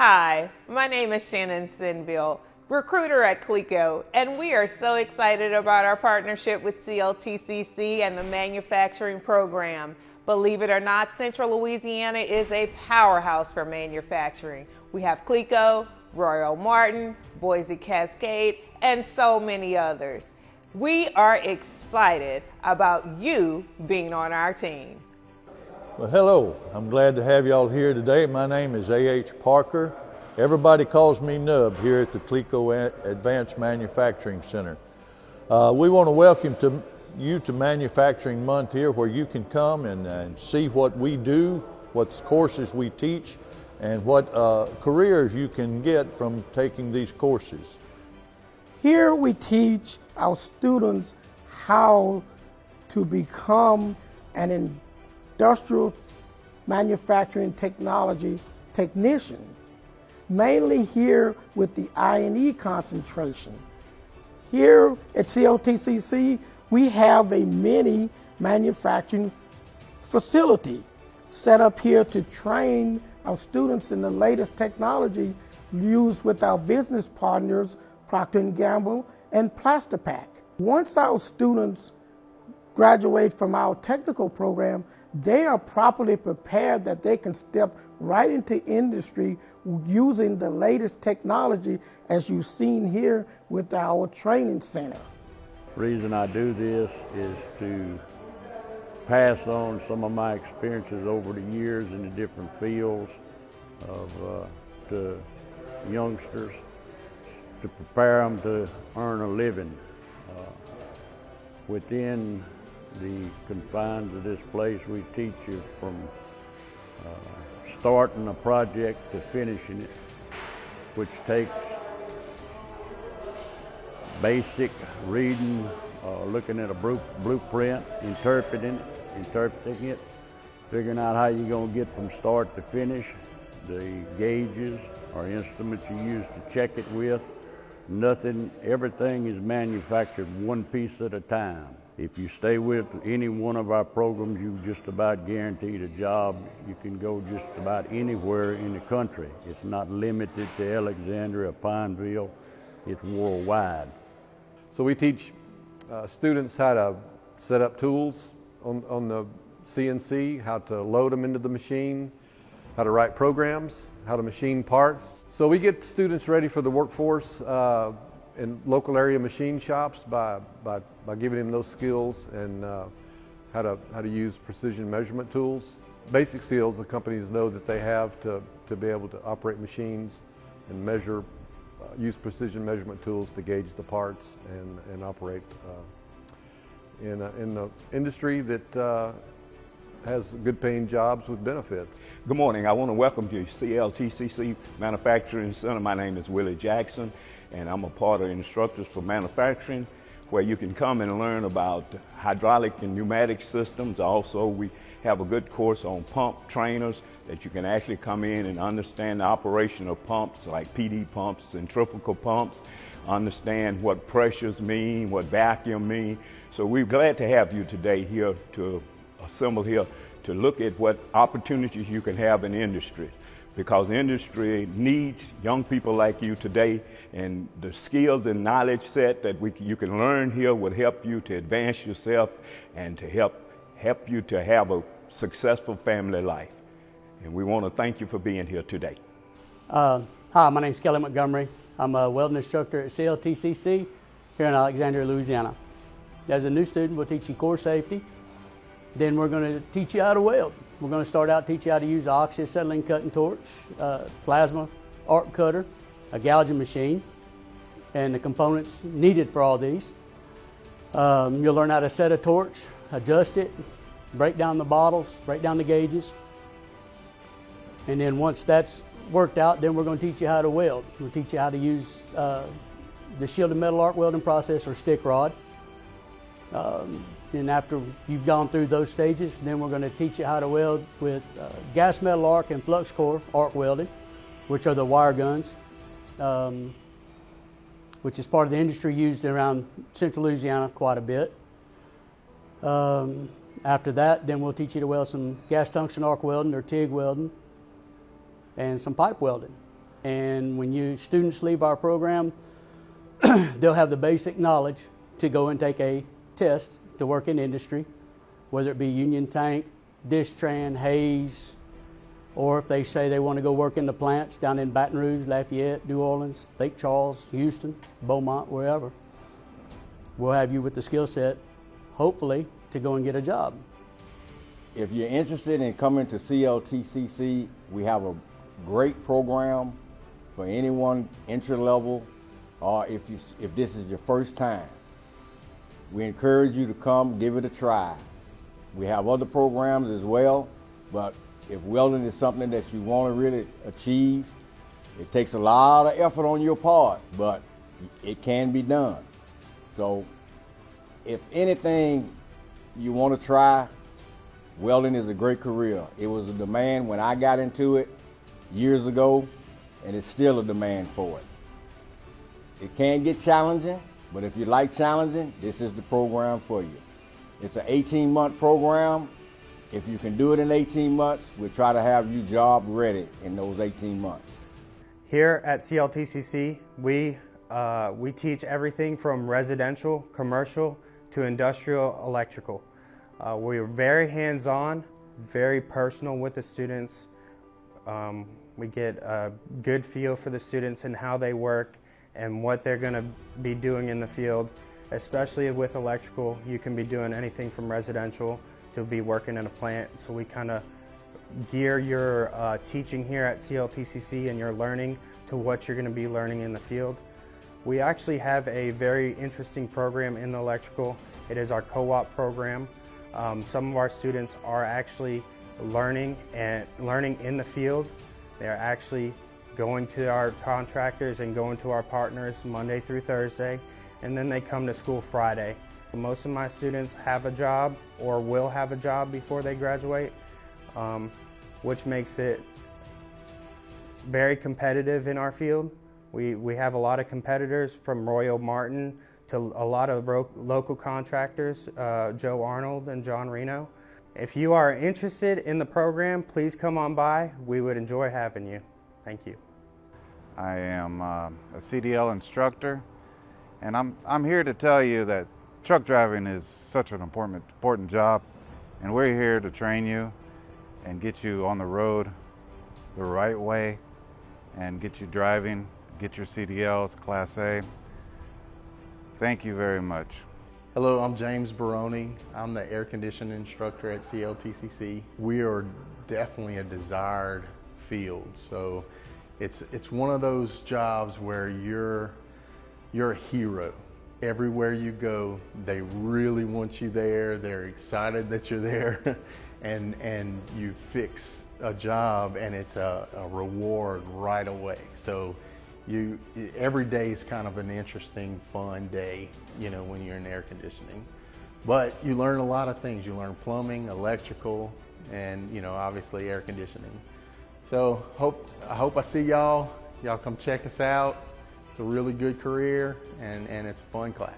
Hi, my name is Shannon Sinville, recruiter at CLTCC, and we are so excited about our partnership with CLTCC and the manufacturing program. Believe it or not, Central Louisiana is a powerhouse for manufacturing. We have CLTCC, Royal Martin, Boise Cascade, and so many others. We are excited about you being on our team. Well, hello. I'm glad to have y'all here today. My name is A.H. Parker. Everybody calls me Nub here at the CLTCC Advanced Manufacturing Center. We want to welcome you to Manufacturing Month here, where you can come and see what we do, what courses we teach, and what careers you can get from taking these courses. Here we teach our students how to become an industrial manufacturing technology technician, mainly here with the I&E concentration. Here at CLTCC, we have a mini manufacturing facility set up here to train our students in the latest technology used with our business partners, Procter & Gamble and Plastipack. Once our students graduate from our technical program, they are properly prepared that they can step right into industry using the latest technology, as you've seen here with our training center. The reason I do this is to pass on some of my experiences over the years in the different fields to youngsters, to prepare them to earn a living. Within the confines of this place, we teach you from starting a project to finishing it, which takes basic reading, looking at a blueprint, interpreting it, figuring out how you're going to get from start to finish, the gauges or instruments you use to check it with. Everything is manufactured one piece at a time. If you stay with any one of our programs, you just about guaranteed a job. You can go just about anywhere in the country. It's not limited to Alexandria, Pineville, it's worldwide. So we teach students how to set up tools on the CNC, how to load them into the machine, how to write programs, how to machine parts. So we get students ready for the workforce in local area machine shops by giving them those skills and how to use precision measurement tools. Basic skills the companies know that they have to be able to operate machines and measure, use precision measurement tools to gauge the parts and operate in the industry that has good paying jobs with benefits. Good morning. I want to welcome you to CLTCC Manufacturing Center. My name is Willie Jackson, and I'm a part of instructors for manufacturing, where you can come and learn about hydraulic and pneumatic systems. Also, we have a good course on pump trainers that you can actually come in and understand the operation of pumps like PD pumps, centrifugal pumps, understand what pressures mean, what vacuum mean. So we're glad to have you today here to assemble here to look at what opportunities you can have in industry, because the industry needs young people like you today, and the skills and knowledge set that you can learn here will help you to advance yourself and to help you to have a successful family life. And we want to thank you for being here today. Hi, my name is Kelly Montgomery. I'm a welding instructor at CLTCC here in Alexandria, Louisiana. As a new student, we'll teach you core safety. Then we're going to teach you how to weld. We're going to start out teach you how to use oxy-acetylene cutting torch, plasma arc cutter, a gouging machine, and the components needed for all these. You'll learn how to set a torch, adjust it, break down the bottles, break down the gauges. And then once that's worked out, then we're going to teach you how to weld. We'll teach you how to use the shielded metal arc welding process, or stick rod. And after you've gone through those stages, then we're going to teach you how to weld with gas metal arc and flux core arc welding, which are the wire guns, which is part of the industry used around Central Louisiana quite a bit. After that, then we'll teach you to weld some gas tungsten arc welding or TIG welding and some pipe welding. And when you students leave our program, they'll have the basic knowledge to go and take a test to work in industry, whether it be Union Tank, Dish-Tran, Hayes, or if they say they want to go work in the plants down in Baton Rouge, Lafayette, New Orleans, Lake Charles, Houston, Beaumont, wherever. We'll have you with the skill set, hopefully, to go and get a job. If you're interested in coming to CLTCC, we have a great program for anyone entry level, or if this is your first time. We encourage you to come give it a try. We have other programs as well, but if welding is something that you want to really achieve, it takes a lot of effort on your part, but it can be done. So if anything you want to try, welding is a great career. It was a demand when I got into it years ago, and it's still a demand for it. It can get challenging, but if you like challenging, this is the program for you. It's an 18-month program. If you can do it in 18 months, we'll try to have you job ready in those 18 months. Here at CLTCC, we teach everything from residential, commercial, to industrial electrical. We're very hands-on, very personal with the students. We get a good feel for the students and how they work and what they're going to be doing in the field. Especially with electrical, you can be doing anything from residential to be working in a plant. So we kind of gear your teaching here at CLTCC and your learning to what you're going to be learning in the field. We actually have a very interesting program in the electrical. It is our co-op program. Some of our students are actually learning in the field. They're actually going to our contractors and going to our partners Monday through Thursday, and then they come to school Friday. Most of my students have a job or will have a job before they graduate, which makes it very competitive in our field. We have a lot of competitors from Royal Martin to a lot of local contractors, Joe Arnold and John Reno. If you are interested in the program, please come on by. We would enjoy having you. Thank you. I am a CDL instructor, and I'm here to tell you that truck driving is such an important job, and we're here to train you and get you on the road the right way and get you driving, get your CDLs, Class A. Thank you very much. Hello, I'm James Baroni. I'm the air conditioning instructor at CLTCC. We are definitely a desired field, so it's one of those jobs where you're a hero. Everywhere you go, they really want you there. They're excited that you're there, and you fix a job, and it's a reward right away. So every day is kind of an interesting, fun day, you know, when you're in air conditioning. But you learn a lot of things. You learn plumbing, electrical, and, you know, obviously air conditioning. So I hope I see y'all. Y'all come check us out. It's a really good career, and it's a fun class.